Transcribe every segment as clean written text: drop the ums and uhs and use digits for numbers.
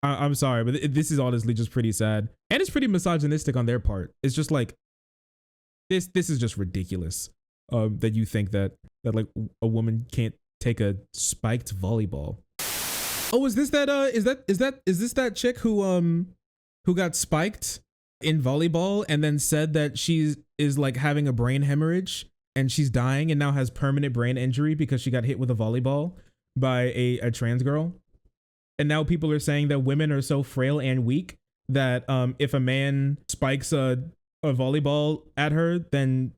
I'm sorry, but this is honestly just pretty sad, and it's pretty misogynistic on their part. It's just like this is just ridiculous. That you think that like a woman can't take a spiked volleyball. Oh, is this that is this that chick who got spiked in volleyball and then said that she is like having a brain hemorrhage and she's dying and now has permanent brain injury because she got hit with a volleyball by a trans girl? And now people are saying that women are so frail and weak that if a man spikes a volleyball at her, then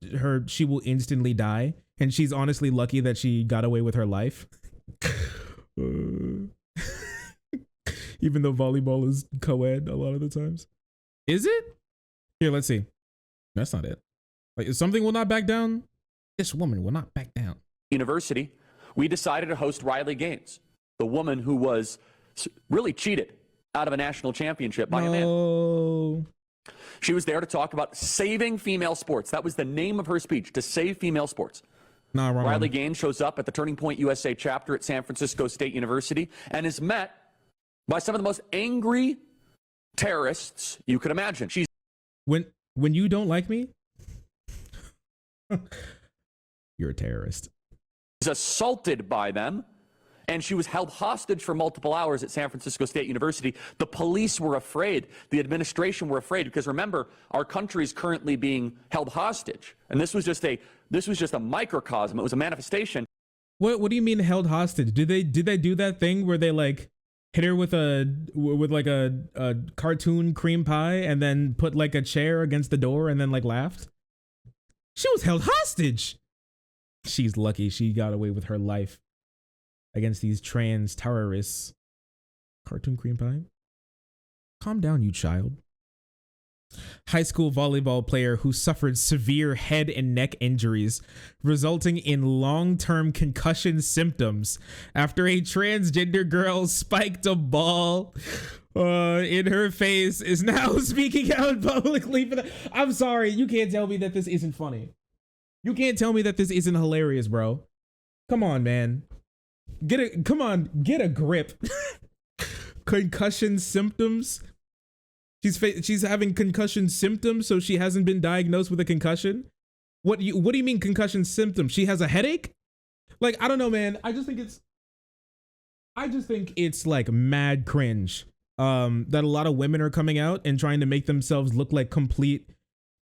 she will instantly die. And she's honestly lucky that she got away with her life. Even though volleyball is co-ed a lot of the times. Is it? Here, let's see. That's not it. Like, something will not back down. This woman will not back down. University, we decided to host Riley Gaines, the woman who was really cheated out of a national championship by a man. She was there to talk about saving female sports. That was the name of her speech, to save female sports. Nah, wrong. Riley Gaines shows up at the Turning Point USA chapter at San Francisco State University and is met by some of the most angry terrorists you could imagine. She's when you don't like me, you're a terrorist. She's assaulted by them, and she was held hostage for multiple hours at San Francisco State University. The police were afraid. The administration were afraid because, remember, our country is currently being held hostage, and this was just a microcosm. It was a manifestation. What do you mean held hostage? Did they do that thing where they like hit her with like a cartoon cream pie and then put like a chair against the door and then like laughed? She was held hostage. She's lucky she got away with her life against these trans terrorists. Cartoon cream pie? Calm down, you child. High school volleyball player who suffered severe head and neck injuries resulting in long-term concussion symptoms after a transgender girl spiked a ball in her face is now speaking out publicly for the— I'm sorry, you can't tell me that this isn't funny. You can't tell me that this isn't hilarious, bro. Come on, man. Get a grip. Concussion symptoms. She's having concussion symptoms, so she hasn't been diagnosed with a concussion. What do you mean concussion symptoms? She has a headache? Like, I don't know, man. I just think it's like mad cringe that a lot of women are coming out and trying to make themselves look like complete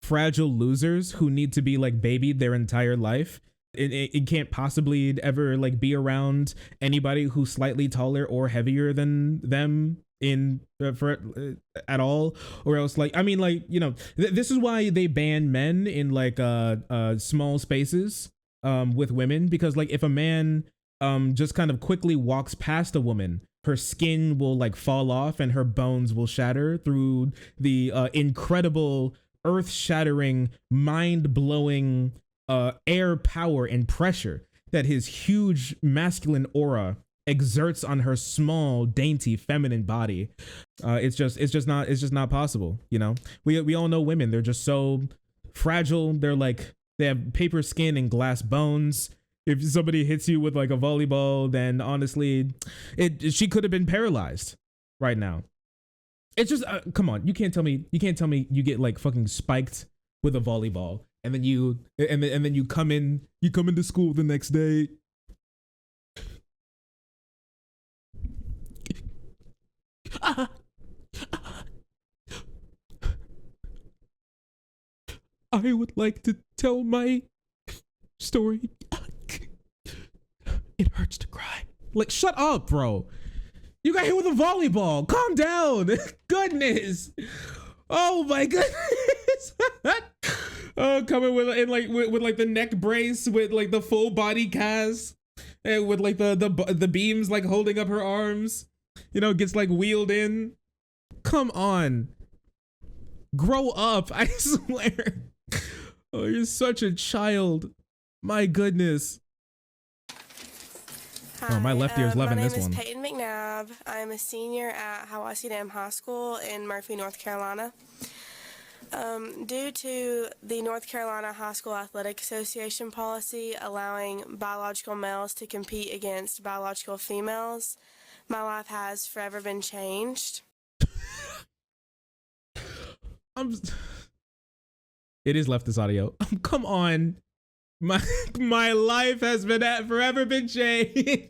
fragile losers who need to be like babied their entire life. It can't possibly ever like be around anybody who's slightly taller or heavier than them at all, or else, like, I mean, like, you know, this is why they ban men in like small spaces with women, because like if a man just kind of quickly walks past a woman, her skin will like fall off and her bones will shatter through the incredible, earth-shattering, mind-blowing air power and pressure that his huge masculine aura exerts on her small, dainty, feminine body. It's just not possible. You know, we all know women. They're just so fragile. They have paper skin and glass bones. If somebody hits you with like a volleyball, then honestly, she could have been paralyzed right now. It's just come on. You can't tell me you get like fucking spiked with a volleyball and then you come into school the next day. I would like to tell my story. It hurts to cry. Like, shut up, bro. You got hit with a volleyball. Calm down. Goodness. Oh my goodness. Oh, coming with the neck brace, with like the full body cast, and with like the beams like holding up her arms. You know, gets like wheeled in. Come on. Grow up, I swear. Oh, you're such a child. My goodness. Hi, oh, my left ear's loving this one. My name is Payton McNabb. I'm a senior at Hiwassee Dam High School in Murphy, North Carolina. Due to the North Carolina High School Athletic Association policy allowing biological males to compete against biological females, my life has forever been changed. I'm. It is leftist audio. Come on, my life has been forever been changed.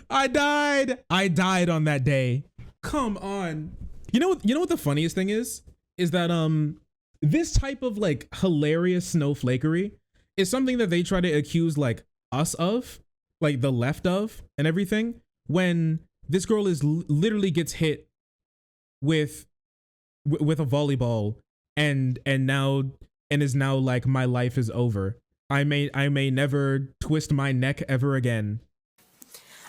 I died on that day. Come on. You know what the funniest thing is that this type of like hilarious snowflakery is something that they try to accuse like us of, like the left of, and everything, when this girl is literally gets hit with a volleyball and is now like, my life is over. I may never twist my neck ever again.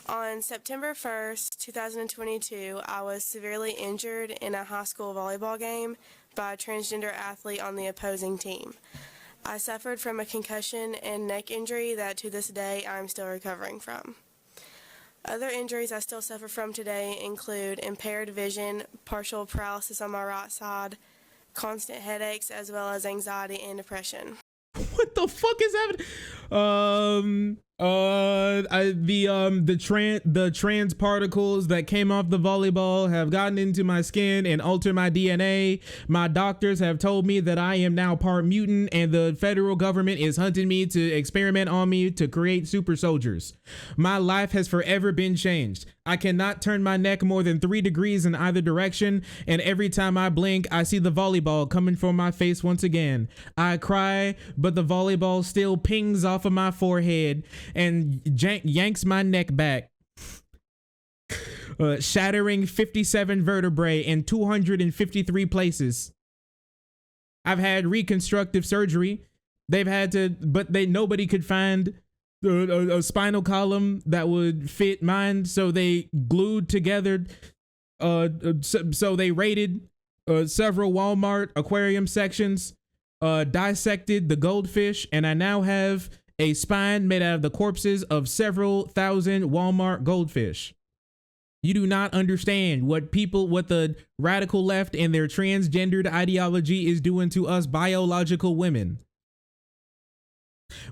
On September 1st, 2022, I was severely injured in a high school volleyball game by a transgender athlete on the opposing team. I suffered from a concussion and neck injury that to this day I'm still recovering from. Other injuries I still suffer from today include impaired vision, partial paralysis on my right side, constant headaches, as well as anxiety and depression. What the fuck is happening? The trans particles that came off the volleyball have gotten into my skin and altered my DNA. My doctors have told me that I am now part mutant, and the federal government is hunting me to experiment on me to create super soldiers. My life has forever been changed. I cannot turn my neck more than 3 degrees in either direction, and every time I blink, I see the volleyball coming for my face once again. I cry, but the volleyball still pings off of my forehead and yanks my neck back, shattering 57 vertebrae in 253 places. I've had reconstructive surgery. Nobody could find a spinal column that would fit mine, so they glued together. So they raided several Walmart aquarium sections, dissected the goldfish, and I now have a spine made out of the corpses of several thousand Walmart goldfish. You do not understand what the radical left and their transgendered ideology is doing to us biological women.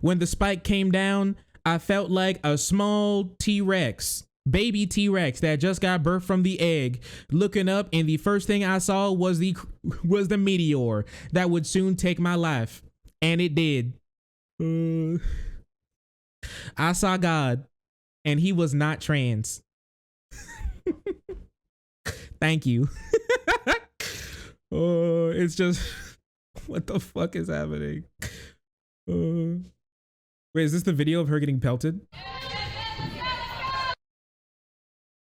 When the spike came down, I felt like a small T-Rex, baby T-Rex that just got birthed from the egg, looking up, and the first thing I saw was the meteor that would soon take my life. And it did. I saw God, and he was not trans. Thank you. It's just, what the fuck is happening? Wait, is this the video of her getting pelted?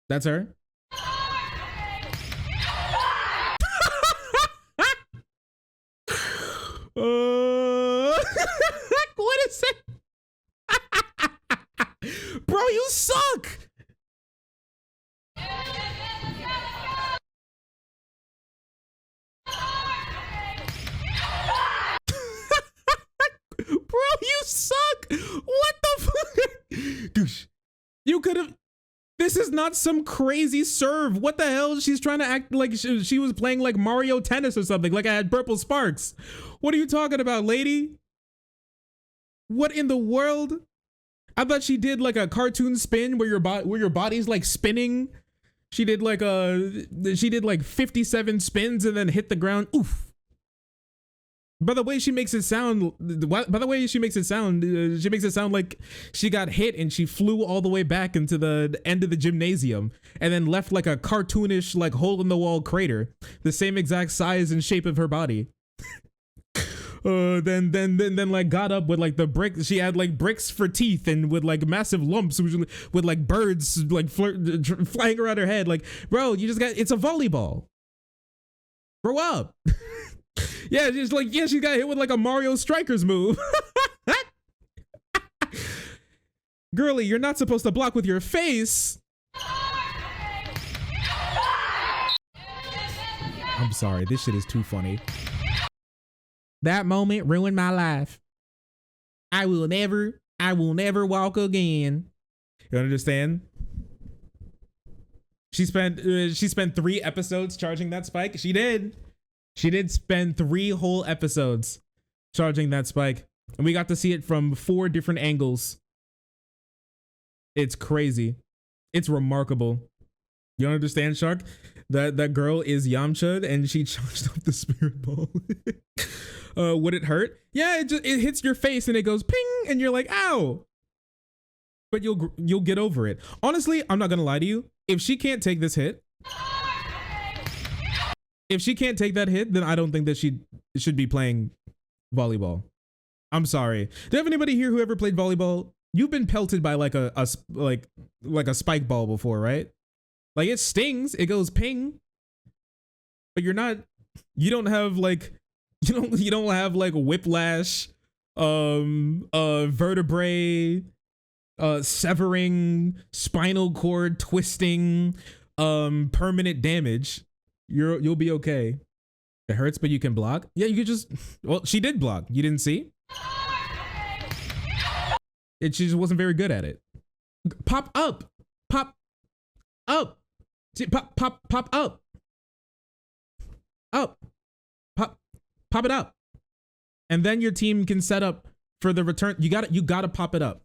That's her? What is it? Bro, you suck! Bro, you suck! What the fuck? Douche. You could have... This is not some crazy serve. What the hell? She's trying to act like she was playing like Mario Tennis or something, like I had purple sparks. What are you talking about, lady? What in the world? I thought she did like a cartoon spin where your body's like spinning. She did like 57 spins and then hit the ground. Oof. By the way she makes it sound, she makes it sound like she got hit and she flew all the way back into the end of the gymnasium and then left like a cartoonish like hole in the wall crater, the same exact size and shape of her body. Then like got up with like the bricks. She had like bricks for teeth and with like massive lumps with like birds like flying around her head. Like, bro, it's a volleyball. Grow up. Yeah, just like, yeah, she got hit with like a Mario Strikers move. Girly, you're not supposed to block with your face. I'm sorry, this shit is too funny. That moment ruined my life. I will never walk again. You understand? She spent 3 episodes charging that spike. She did spend 3 whole episodes charging that spike. And we got to see it from 4 different angles. It's crazy. It's remarkable. You don't understand, Shark? That girl is Yamcha and she charged up the spirit ball. Would it hurt? Yeah, it hits your face and it goes ping and you're like, ow. But you'll get over it. Honestly, I'm not gonna lie to you. If she can't take this hit, if she can't take that hit, then I don't think that she should be playing volleyball. I'm sorry. Do you have anybody here who ever played volleyball? You've been pelted by like a spike ball before, right? Like it stings, it goes ping, but you don't have like whiplash, vertebrae, severing, spinal cord twisting, permanent damage. You'll be okay. It hurts, but you can block. Yeah, you could just, well, she did block. You didn't see? She just wasn't very good at it. Pop up, pop up. Pop up, pop it up, and then your team can set up for the return. You gotta pop it up.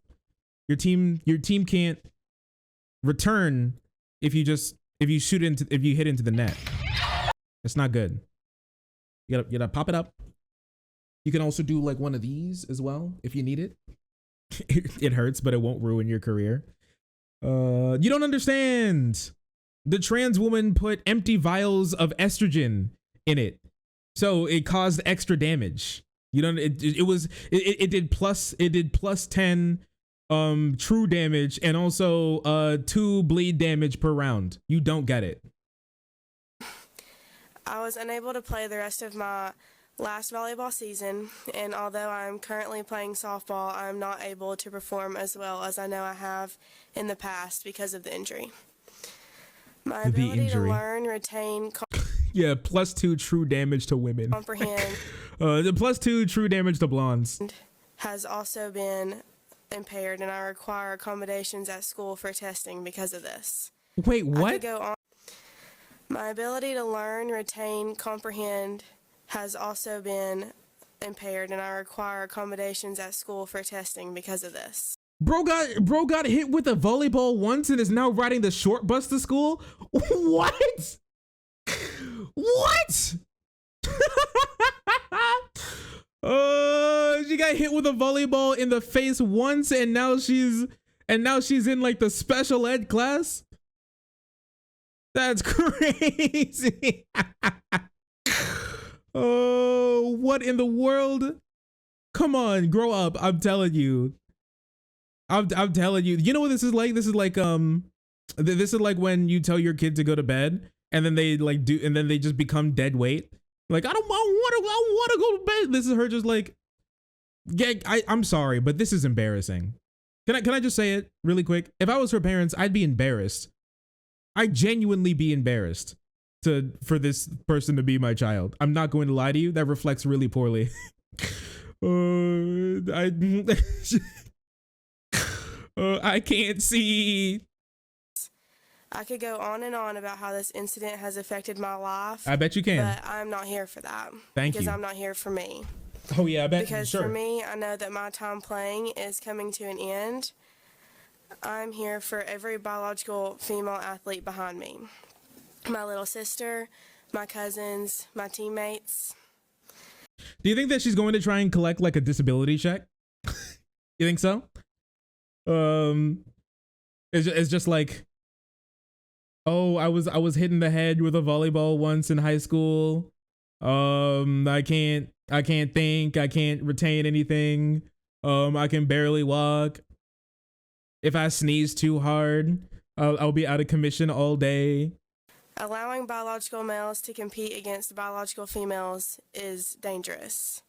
Your team can't return if you hit into the net. It's not good. You gotta pop it up. You can also do like one of these as well if you need it. It hurts, but it won't ruin your career. You don't understand. The trans woman put empty vials of estrogen in it, so it caused extra damage. You don't. It did plus 10 true damage and also 2 bleed damage per round. You don't get it. I was unable to play the rest of my last volleyball season, and although I'm currently playing softball, I'm not able to perform as well as I know I have in the past because of the injury. My ability to learn, retain, yeah, plus 2 true damage to women. Comprehend. The plus 2 true damage to blondes has also been impaired, and I require accommodations at school for testing because of this. Wait, what? I could go on. My ability to learn, retain, comprehend has also been impaired, and I require accommodations at school for testing because of this. Bro got hit with a volleyball once and is now riding the short bus to school? What? What? She got hit with a volleyball in the face once and now she's in like the special ed class? That's crazy. Oh, what in the world? Come on, grow up. I'm telling you. I'm telling you. You know what this is like? This is like when you tell your kid to go to bed and then they just become dead weight. Like, I don't want to go to bed. This is her just like, yeah, I'm sorry, but this is embarrassing. Can I just say it really quick? If I was her parents, I'd be embarrassed. I'd genuinely be embarrassed for this person to be my child. I'm not going to lie to you. That reflects really poorly. I can't see. I could go on and on about how this incident has affected my life. I bet you can. But I'm not here for that. Thank you. Because I'm not here for me. Oh yeah, I bet. Because sure. for me, I know that my time playing is coming to an end. I'm here for every biological female athlete behind me. My little sister, my cousins, my teammates. Do you think that she's going to try and collect like a disability check? You think so? It's just like, oh, I was hit in the head with a volleyball once in high school. I can't think, I can't retain anything. I can barely walk. If I sneeze too hard, I'll be out of commission all day. Allowing biological males to compete against biological females is dangerous.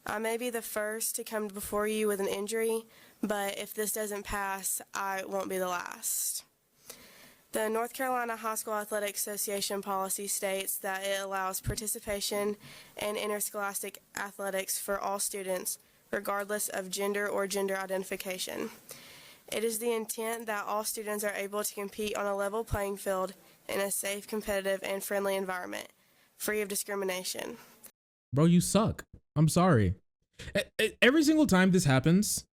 I may be the first to come before you with an injury, but if this doesn't pass, I won't be the last. The North Carolina High School Athletic Association policy states that it allows participation in interscholastic athletics for all students, regardless of gender or gender identification. It is the intent that all students are able to compete on a level playing field in a safe, competitive, and friendly environment, free of discrimination. Bro, you suck. I'm sorry. Every single time this happens,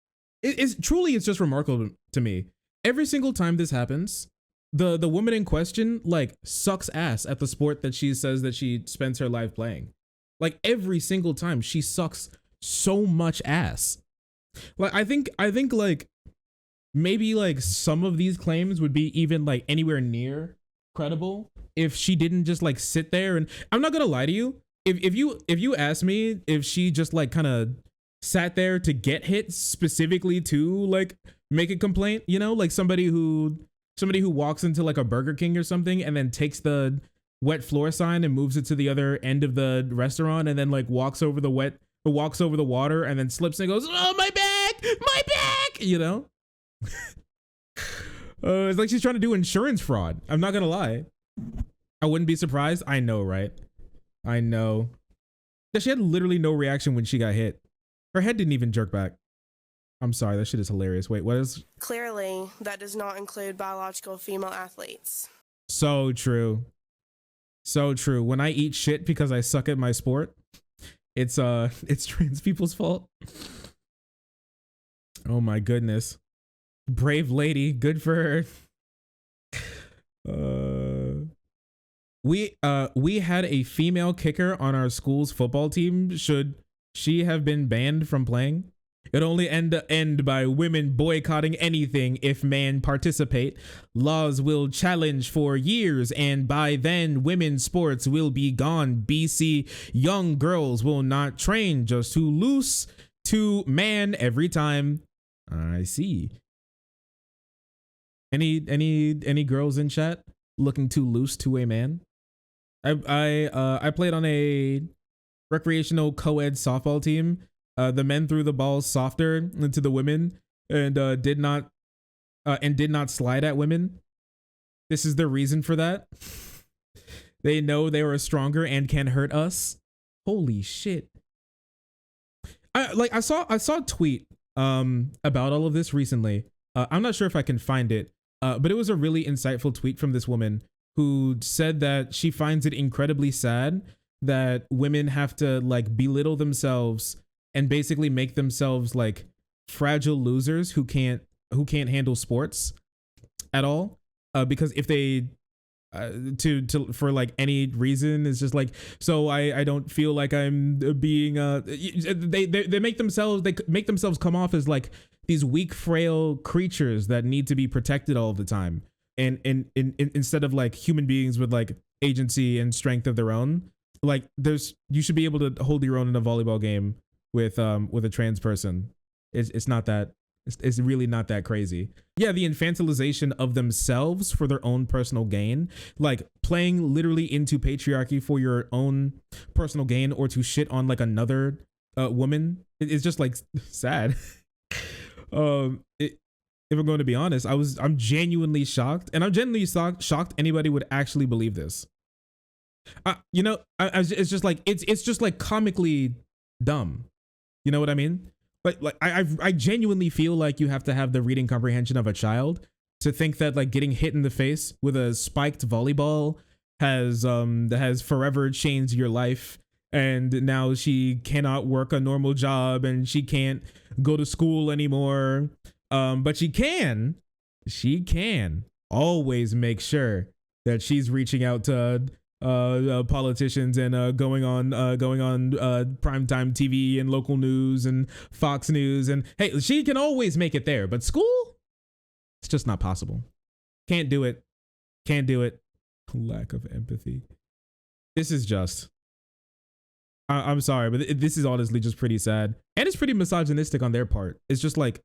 it's just remarkable to me. Every single time this happens, the woman in question like sucks ass at the sport that she says that she spends her life playing. Like every single time she sucks so much ass. Like I think like maybe like some of these claims would be even like anywhere near credible if she didn't just like sit there. And I'm not gonna lie to you, if you ask me if she just like kind of sat there to get hit specifically to like make a complaint, you know, like somebody who walks into like a Burger King or something and then takes the wet floor sign and moves it to the other end of the restaurant and then like walks over the water and then slips and goes, oh my back, you know. It's like she's trying to do insurance fraud. I'm not gonna lie, I wouldn't be surprised. I know, right? I know that she had literally no reaction when she got hit. Her head didn't even jerk back. I'm sorry, that shit is hilarious. Wait, what is? Clearly, that does not include biological female athletes. So true. So true. When I eat shit because I suck at my sport, it's trans people's fault. Oh my goodness. Brave lady, good for her. We had a female kicker on our school's football team. Should she have been banned from playing? It only end by women boycotting anything if men participate. Laws will challenge for years, and by then women's sports will be gone. BC young girls will not train, just to loose to man every time. I see. Any girls in chat looking too loose to a man? I played on a recreational co-ed softball team. The men threw the ball softer into the women and did not slide at women. This is the reason for that. They know they were stronger and can hurt us. Holy shit. I saw a tweet about all of this recently. I'm not sure if I can find it, but it was a really insightful tweet from this woman who said that she finds it incredibly sad that women have to like belittle themselves and basically make themselves like fragile losers who can't handle sports at all, because if they for like any reason is just like, so I don't feel like I'm being they make themselves come off as like these weak, frail creatures that need to be protected all the time, and instead of like human beings with like agency and strength of their own. Like you should be able to hold your own in a volleyball game with a trans person. It's not that, it's really not that crazy. Yeah, the infantilization of themselves for their own personal gain, like playing literally into patriarchy for your own personal gain or to shit on like another woman. It's just like sad. If I'm going to be honest, I'm genuinely shocked, and I'm genuinely shocked anybody would actually believe this. It's just like it's just like comically dumb. You know what I mean? Like I genuinely feel like you have to have the reading comprehension of a child to think that like getting hit in the face with a spiked volleyball has forever changed your life, and now she cannot work a normal job and she can't go to school anymore. But she can always make sure that she's reaching out to politicians and going on primetime TV and local news and Fox News, and hey, she can always make it there. But school, it's just not possible. Can't do it. Lack of empathy. This is just, I'm sorry, but this is honestly just pretty sad, and it's pretty misogynistic on their part. It's just like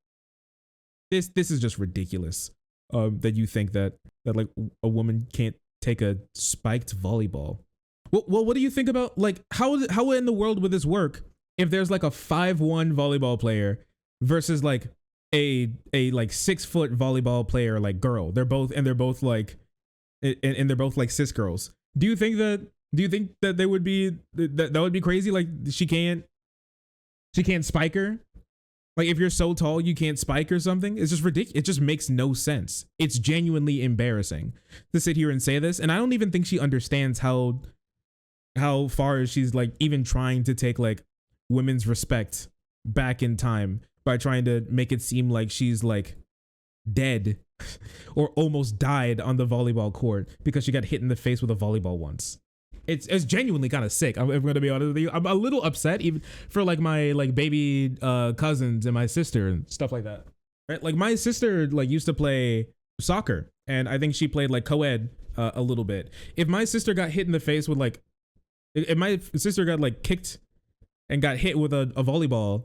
this is just ridiculous. That you think that like a woman can't take a spiked volleyball. Well, what do you think about like how in the world would this work if there's like a 5'1" volleyball player versus like a like 6 foot volleyball player, like girl? They're both like cis girls. Do you think that they would be that would be crazy? Like she can't spike her? Like if you're so tall you can't spike or something? It's just ridiculous. It just makes no sense. It's genuinely embarrassing to sit here and say this, and I don't even think she understands how far she's like even trying to take like women's respect back in time by trying to make it seem like she's like dead or almost died on the volleyball court because she got hit in the face with a volleyball once. It's genuinely kind of sick. I'm going to be honest with you. I'm a little upset even for like my like baby cousins and my sister and stuff like that. Right? Like my sister like used to play soccer, and I think she played like co-ed a little bit. If my sister got hit in the face with like, if my sister got like kicked and got hit with a volleyball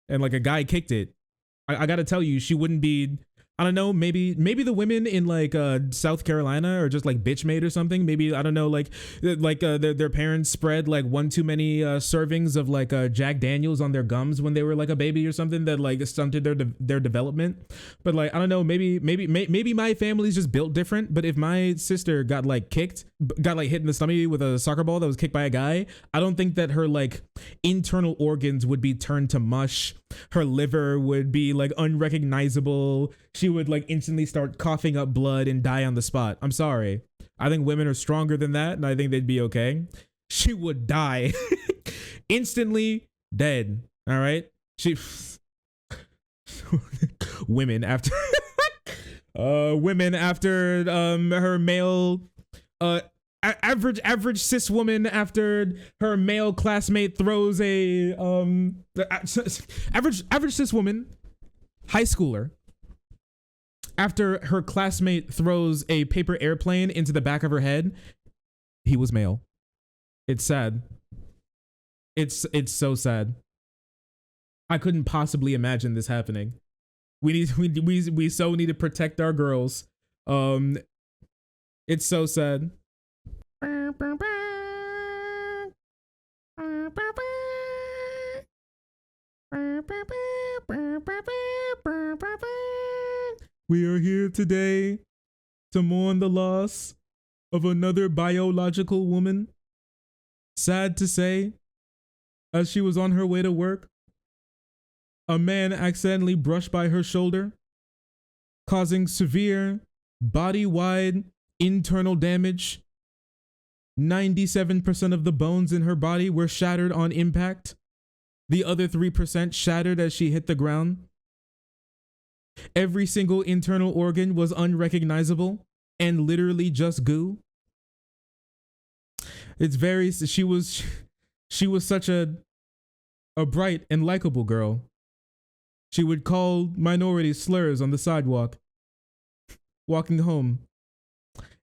and like a guy kicked it, I got to tell you, she wouldn't be, I don't know, maybe the women in like South Carolina are just like bitch made or something. Maybe, I don't know, like their parents spread like one too many servings of like Jack Daniels on their gums when they were like a baby or something that like stunted their development. But like, I don't know, maybe my family's just built different. But if my sister got like hit in the stomach with a soccer ball that was kicked by a guy, I don't think that her like internal organs would be turned to mush. Her liver would be like unrecognizable. She would like instantly start coughing up blood and die on the spot. I'm sorry. I think women are stronger than that, and I think they'd be okay. She would die. Instantly dead. All right? Women after her male average cis woman after her male classmate throws a average cis woman, high schooler, after her classmate throws a paper airplane into the back of her head. He was male. It's sad. It's so sad. I couldn't possibly imagine this happening. We so need to protect our girls. It's so sad. We are here today to mourn the loss of another biological woman. Sad to say, as she was on her way to work, a man accidentally brushed by her shoulder, causing severe body-wide internal damage. 97% of the bones in her body were shattered on impact. The other 3% shattered as she hit the ground. Every single internal organ was unrecognizable and literally just goo. She was such a bright and likable girl. She would call minorities slurs on the sidewalk, walking home.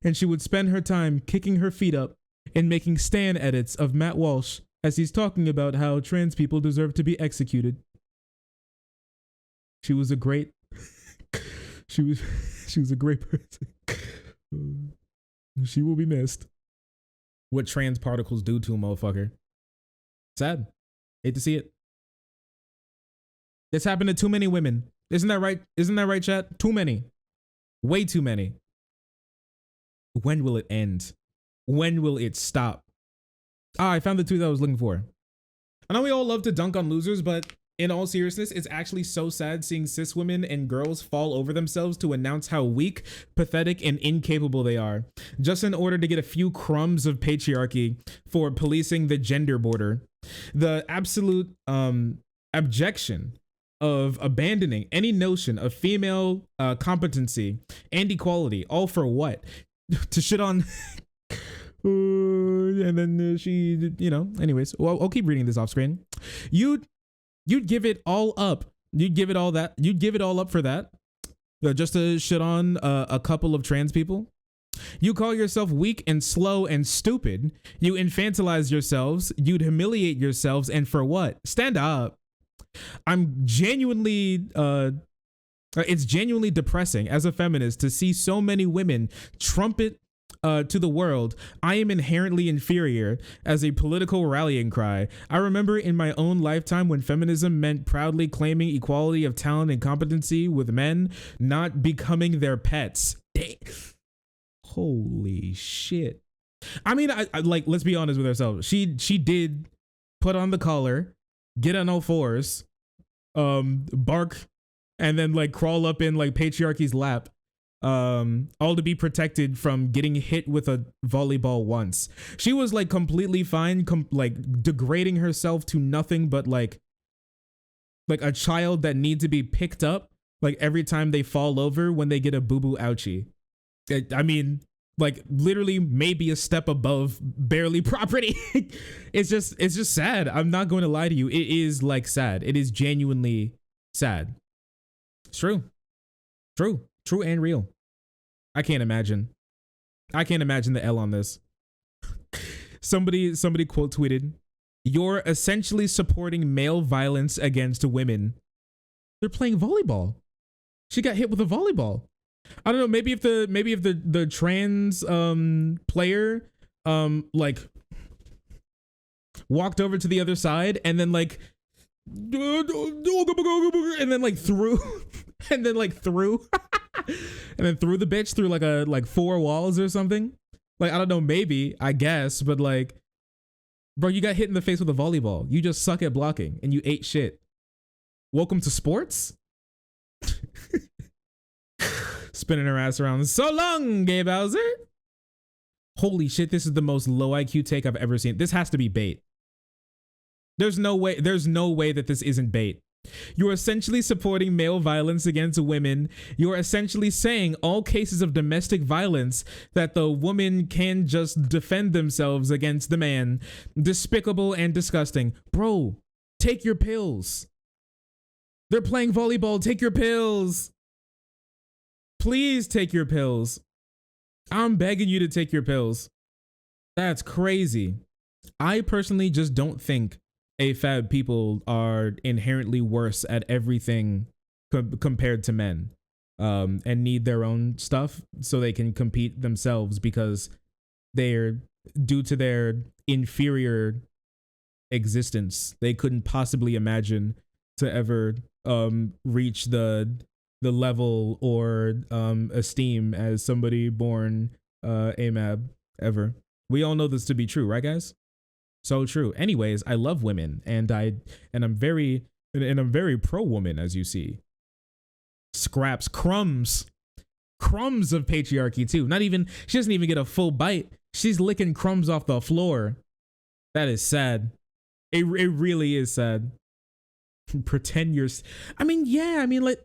And she would spend her time kicking her feet up and making stan edits of Matt Walsh as he's talking about how trans people deserve to be executed. She was a great she was a great person. She will be missed. What trans particles do to a motherfucker. Sad. Hate to see it. This happened to too many women. Isn't that right? Isn't that right, chat? Too many. Way too many. When will it end? When will it stop? I found the tweet that I was looking for. I know we all love to dunk on losers, but in all seriousness, it's actually so sad seeing cis women and girls fall over themselves to announce how weak, pathetic, and incapable they are, just in order to get a few crumbs of patriarchy for policing the gender border. The absolute abjection of abandoning any notion of female competency and equality, all for what? To shit on and then she, anyways, well, I'll keep reading this off screen. You'd give it all up. You'd give it all up for that, just to shit on a couple of trans people. You call yourself weak and slow and stupid. You infantilize yourselves. You'd humiliate yourselves. And for what? Stand up. I'm genuinely, it's genuinely depressing as a feminist to see so many women trumpet to the world, I am inherently inferior, as a political rallying cry. I remember in my own lifetime when feminism meant proudly claiming equality of talent and competency with men, not becoming their pets. Holy shit. I mean, I like, let's be honest with ourselves. She did put on the collar, get on all fours, bark, and then like crawl up in like patriarchy's lap. All to be protected from getting hit with a volleyball once. She was like completely fine, like degrading herself to nothing but like a child that needs to be picked up like every time they fall over when they get a boo-boo ouchie. I mean, like literally maybe a step above barely property. It's just sad. I'm not going to lie to you. It is like sad. It is genuinely sad. It's true and real. I can't imagine the L on this. Somebody quote tweeted, "You're essentially supporting male violence against women." They're playing volleyball. She got hit with a volleyball. I don't know. Maybe if the trans player like walked over to the other side and then like and then like threw and then like threw and then threw the bitch through like 4 walls or something. Like, I don't know, maybe, I guess, but like, bro, you got hit in the face with a volleyball. You just suck at blocking and you ate shit. Welcome to sports? Spinning her ass around. So long, Gay Bowser. Holy shit, this is the most low IQ take I've ever seen. This has to be bait. There's no way that this isn't bait. You're essentially supporting male violence against women. You're essentially saying all cases of domestic violence that the woman can just defend themselves against the man. Despicable and disgusting. Bro, take your pills. They're playing volleyball. Take your pills. Please take your pills. I'm begging you to take your pills. That's crazy. I personally just don't think AFAB people are inherently worse at everything compared to men, and need their own stuff so they can compete themselves because they're, due to their inferior existence, they couldn't possibly imagine to ever reach the level or esteem as somebody born AMAB ever. We all know this to be true, right, guys? So true. Anyways, I love women, and I'm very pro woman, as you see. Scraps, crumbs of patriarchy too. She doesn't even get a full bite. She's licking crumbs off the floor. That is sad. It really is sad. Pretend you're. Like,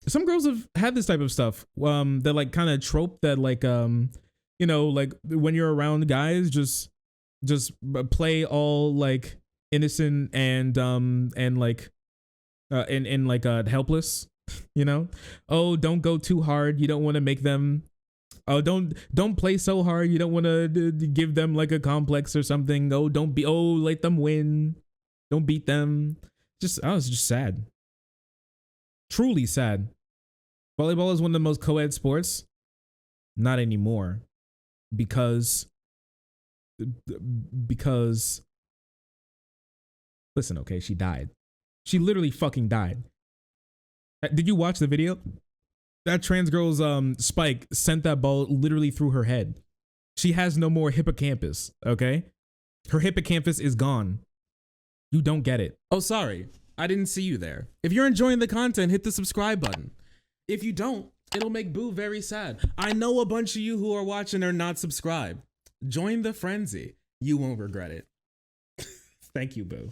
some girls have had this type of stuff. That like kind of trope that like like when you're around guys, just play all like innocent and helpless, oh, don't go too hard, you don't want to make them, oh, don't play so hard, you don't want to give them like a complex or something, oh, let them win, don't beat them. It's just sad, truly sad. Volleyball is one of the most co-ed sports. Not anymore, because listen, okay, she died. She literally fucking died. Did you watch the video? That trans girl's spike sent that ball literally through her head. She has no more hippocampus, okay? Her hippocampus is gone. You don't get it. Oh, sorry, I didn't see you there. If you're enjoying the content, hit the subscribe button. If you don't, it'll make Boo very sad. I know a bunch of you who are watching are not subscribed. Join the frenzy. You won't regret it. Thank you, Boo.